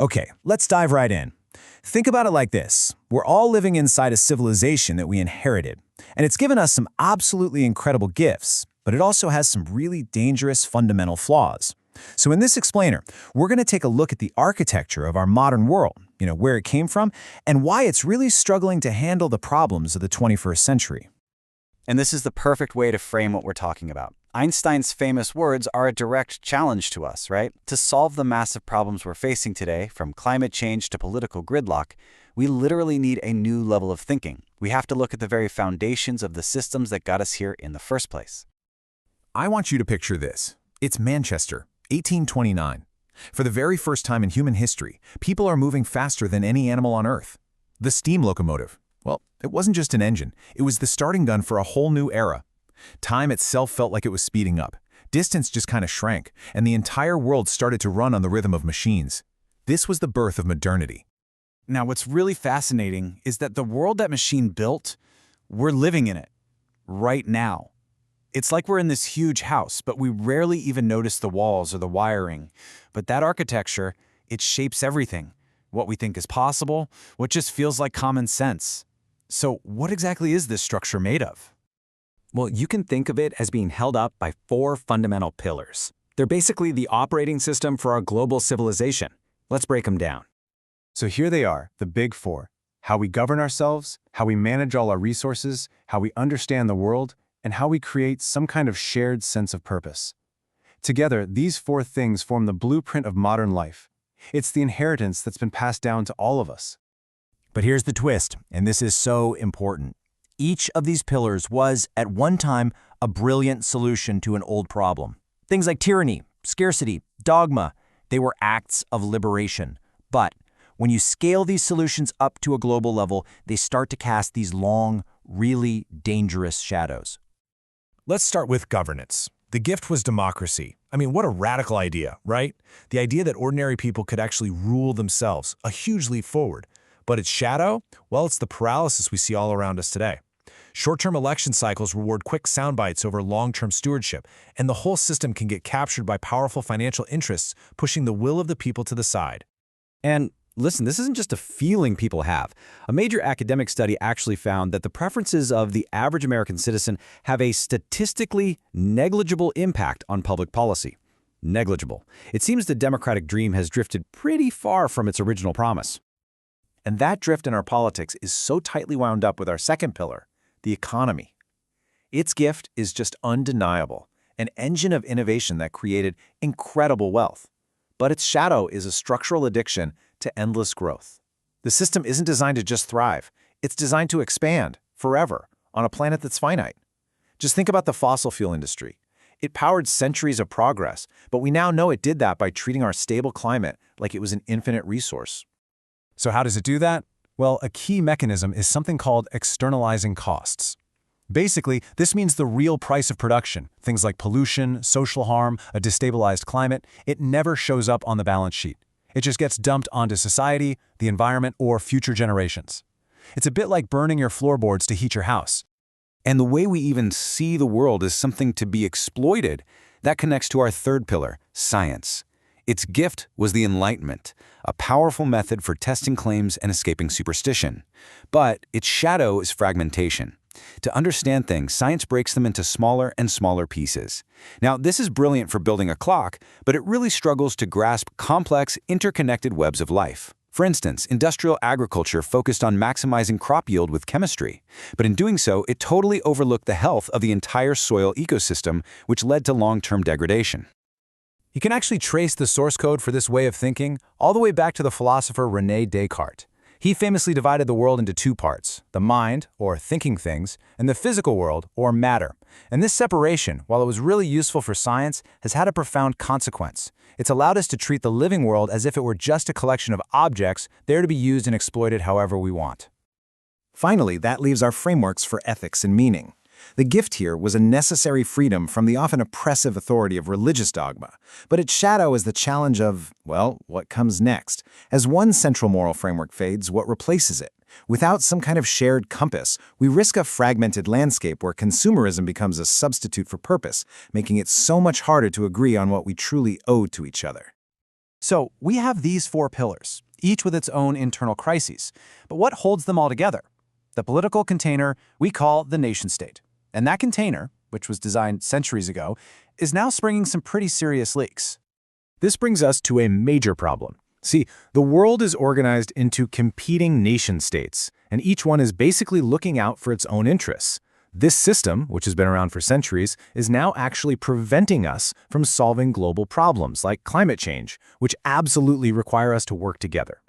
Okay, let's dive right in. Think about it like this. We're all living inside a civilization that we inherited, and it's given us some absolutely incredible gifts, but it also has some really dangerous fundamental flaws. So in this explainer, we're going to take a look at the architecture of our modern world, where it came from, and why it's really struggling to handle the problems of the 21st century. And this is the perfect way to frame what we're talking about. Einstein's famous words are a direct challenge to us, right? To solve the massive problems we're facing today, from climate change to political gridlock, we literally need a new level of thinking. We have to look at the very foundations of the systems that got us here in the first place. I want you to picture this. It's Manchester, 1829. For the very first time in human history, people are moving faster than any animal on Earth. The steam locomotive. Well, it wasn't just an engine. It was the starting gun for a whole new era. Time itself felt like it was speeding up. Distance just kind of shrank, and the entire world started to run on the rhythm of machines. This was the birth of modernity. Now, what's really fascinating is that the world that machine built, we're living in it right now. It's like we're in this huge house, but we rarely even notice the walls or the wiring. But that architecture, it shapes everything. What we think is possible, what just feels like common sense. So what exactly is this structure made of? Well, you can think of it as being held up by four fundamental pillars. They're basically the operating system for our global civilization. Let's break them down. So here they are, the big four: how we govern ourselves, how we manage all our resources, how we understand the world, and how we create some kind of shared sense of purpose. Together, these four things form the blueprint of modern life. It's the inheritance that's been passed down to all of us. But here's the twist, and this is so important. Each of these pillars was, at one time, a brilliant solution to an old problem. Things like tyranny, scarcity, dogma, they were acts of liberation. But when you scale these solutions up to a global level, they start to cast these long, really dangerous shadows. Let's start with governance. The gift was democracy. I mean, what a radical idea, right? The idea that ordinary people could actually rule themselves, a huge leap forward. But its shadow? Well, it's the paralysis we see all around us today. Short-term election cycles reward quick sound bites over long-term stewardship, and the whole system can get captured by powerful financial interests, pushing the will of the people to the side. And listen, this isn't just a feeling people have. A major academic study actually found that the preferences of the average American citizen have a statistically negligible impact on public policy. Negligible. It seems the democratic dream has drifted pretty far from its original promise. And that drift in our politics is so tightly wound up with our second pillar, the economy. Its gift is just undeniable, an engine of innovation that created incredible wealth. But its shadow is a structural addiction to endless growth. The system isn't designed to just thrive. It's designed to expand forever on a planet that's finite. Just think about the fossil fuel industry. It powered centuries of progress, but we now know it did that by treating our stable climate like it was an infinite resource. So how does it do that? Well, a key mechanism is something called externalizing costs. Basically, this means the real price of production, things like pollution, social harm, a destabilized climate, it never shows up on the balance sheet. It just gets dumped onto society, the environment, or future generations. It's a bit like burning your floorboards to heat your house. And the way we even see the world as something to be exploited, that connects to our third pillar, science. Its gift was the Enlightenment, a powerful method for testing claims and escaping superstition. But its shadow is fragmentation. To understand things, science breaks them into smaller and smaller pieces. Now, this is brilliant for building a clock, but it really struggles to grasp complex, interconnected webs of life. For instance, industrial agriculture focused on maximizing crop yield with chemistry, but in doing so, it totally overlooked the health of the entire soil ecosystem, which led to long-term degradation. You can actually trace the source code for this way of thinking all the way back to the philosopher René Descartes. He famously divided the world into two parts, the mind, or thinking things, and the physical world, or matter. And this separation, while it was really useful for science, has had a profound consequence. It's allowed us to treat the living world as if it were just a collection of objects there to be used and exploited however we want. Finally, that leaves our frameworks for ethics and meaning. The gift here was a necessary freedom from the often oppressive authority of religious dogma, but its shadow is the challenge of, well, what comes next? As one central moral framework fades, what replaces it? Without some kind of shared compass, we risk a fragmented landscape where consumerism becomes a substitute for purpose, making it so much harder to agree on what we truly owe to each other. So we have these four pillars, each with its own internal crises. But what holds them all together? The political container we call the nation-state. And that container, which was designed centuries ago, is now springing some pretty serious leaks. This brings us to a major problem. See, the world is organized into competing nation-states, and each one is basically looking out for its own interests. This system, which has been around for centuries, is now actually preventing us from solving global problems like climate change, which absolutely require us to work together.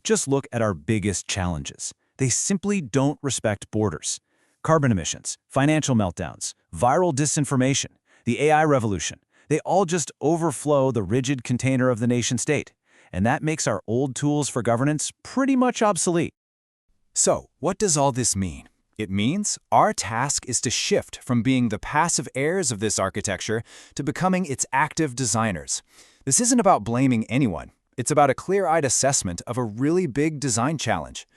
Just look at our biggest challenges. They simply don't respect borders. Carbon emissions, financial meltdowns, viral disinformation, the AI revolution, they all just overflow the rigid container of the nation-state. And that makes our old tools for governance pretty much obsolete. So, what does all this mean? It means our task is to shift from being the passive heirs of this architecture to becoming its active designers. This isn't about blaming anyone. It's about a clear-eyed assessment of a really big design challenge.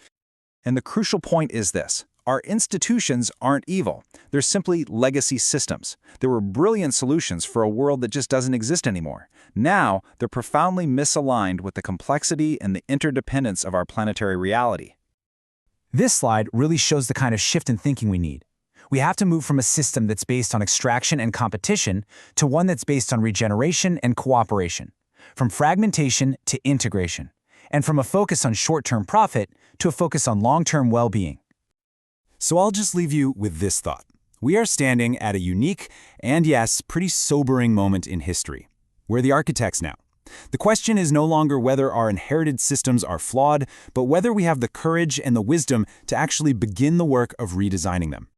And the crucial point is this. Our institutions aren't evil. They're simply legacy systems. They were brilliant solutions for a world that just doesn't exist anymore. Now, they're profoundly misaligned with the complexity and the interdependence of our planetary reality. This slide really shows the kind of shift in thinking we need. We have to move from a system that's based on extraction and competition to one that's based on regeneration and cooperation, from fragmentation to integration, and from a focus on short-term profit to a focus on long-term well-being. So I'll just leave you with this thought. We are standing at a unique and, yes, pretty sobering moment in history. We're the architects now. The question is no longer whether our inherited systems are flawed, but whether we have the courage and the wisdom to actually begin the work of redesigning them.